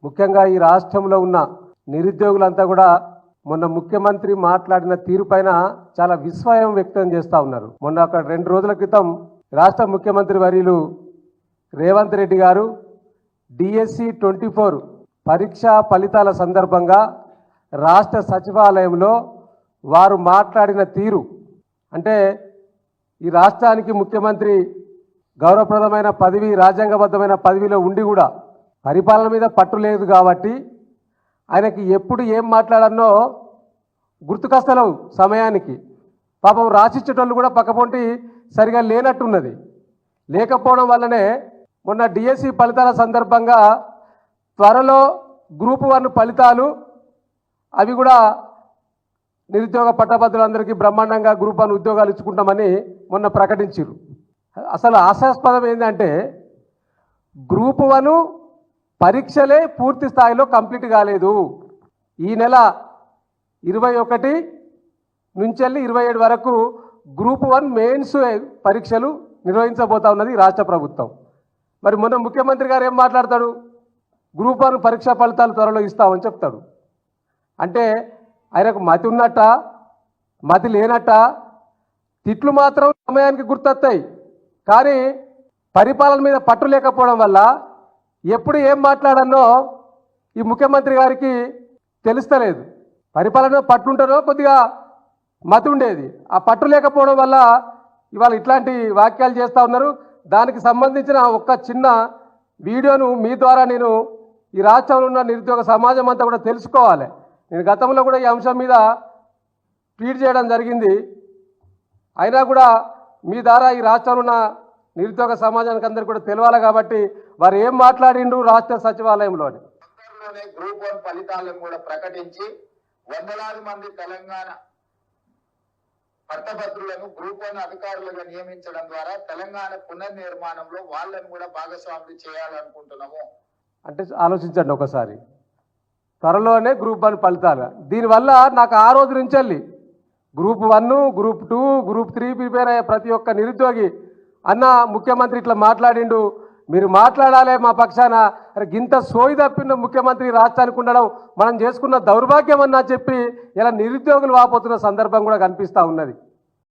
ముఖ్యంగా ఈ రాష్ట్రంలో ఉన్న నిరుద్యోగులంతా కూడా మొన్న ముఖ్యమంత్రి మాట్లాడిన తీరుపైన చాలా విస్మయం వ్యక్తం చేస్తూ ఉన్నారు. మొన్న అక్కడ 2 రోజుల క్రితం రాష్ట్ర ముఖ్యమంత్రి వర్యులు రేవంత్ రెడ్డి గారు డిఎస్సి 24 పరీక్షా ఫలితాల సందర్భంగా రాష్ట్ర సచివాలయంలో వారు మాట్లాడిన తీరు అంటే ఈ రాష్ట్రానికి ముఖ్యమంత్రి గౌరవప్రదమైన పదవి, రాజ్యాంగబద్ధమైన పదవిలో ఉండి కూడా పరిపాలన మీద పట్టు లేదు కాబట్టి ఆయనకి ఎప్పుడు ఏం మాట్లాడానో గుర్తుకొస్తలేవు సమయానికి. పాపం రాసిచ్చేటోళ్ళు కూడా పక్కపొంటి సరిగా లేనట్టున్నది. లేకపోవడం వల్లనే మొన్న డిఎస్సి ఫలితాల సందర్భంగా త్వరలో గ్రూప్ 1 ఫలితాలు అవి కూడా నిరుద్యోగ పట్టభద్రులందరికీ బ్రహ్మాండంగా గ్రూప్ 1 ఉద్యోగాలు ఇచ్చుకుంటామని మొన్న ప్రకటించారు. అసలు ఆశాస్పదం ఏంటంటే గ్రూప్ 1 పరీక్షలే పూర్తి స్థాయిలో కంప్లీట్ కాలేదు. ఈ నెల 21 నుంచి 27 వరకు గ్రూప్ 1 మెయిన్స్ పరీక్షలు నిర్వహించబోతా ఉన్నది రాష్ట్ర ప్రభుత్వం. మరి మొన్న ముఖ్యమంత్రి గారు ఏం మాట్లాడతాడు? గ్రూప్ 1 పరీక్షా ఫలితాలు త్వరలో ఇస్తామని చెప్తాడు. అంటే ఆయనకు మతి ఉన్నట్ట, మతి లేనట్ట? తిట్లు మాత్రం సమయానికి గుర్తొస్తాయి, కానీ పరిపాలన మీద పట్టు లేకపోవడం వల్ల ఎప్పుడు ఏం మాట్లాడన్నో ఈ ముఖ్యమంత్రి గారికి తెలుస్తలేదు. పరిపాలన పట్టు ఉంటేనో కొద్దిగా మతి ఉండేది. ఆ పట్టు లేకపోవడం వల్ల ఇవాళ ఇట్లాంటి వాక్యాలు చేస్తూ ఉన్నారు. దానికి సంబంధించిన ఒక చిన్న వీడియోను మీ ద్వారా నేను ఈ రాష్ట్రంలో ఉన్న నిరుద్యోగ సమాజం అంతా కూడా తెలుసుకోవాలి. నేను గతంలో కూడా ఈ అంశం మీద ట్వీట్ చేయడం జరిగింది. అయినా కూడా మీ ద్వారా ఈ రాష్ట్రంలో ఉన్న నిరుద్యోగ సమాజానికి అందరికీ కూడా తెలవాలి కాబట్టి వారు ఏం మాట్లాడిండు రాష్ట్ర సచివాలయంలో గ్రూప్ 1 ఫలితాలను కూడా ప్రకటించి వందలాది మంది తెలంగాణ పట్టభద్రులను గ్రూప్ 1 అధికారులుగా నియమించడం ద్వారా తెలంగాణ పునర్నిర్మాణంలో వాళ్ళని కూడా భాగస్వాములు చేయాలనుకుంటున్నాము. అంటే ఆలోచించండి ఒకసారి. త్వరలోనే గ్రూప్ 1 ఫలితాలు. దీనివల్ల నాకు ఆ రోజు నుంచి వెళ్ళి గ్రూప్ 1, గ్రూప్ 2, గ్రూప్ 3 ప్రిపేర్ అయ్యే ప్రతి ఒక్క నిరుద్యోగి అన్న ముఖ్యమంత్రి ఇట్లా మాట్లాడిండు, మీరు మాట్లాడాలి మా పక్షాన. గింత సోయి తప్పిన ముఖ్యమంత్రి రాష్ట్రానికి ఉండడం మనం చేసుకున్న దౌర్భాగ్యం అన్నా చెప్పి ఇలా నిరుద్యోగులు వాపోతున్న సందర్భం కూడా కనిపిస్తూ ఉన్నది.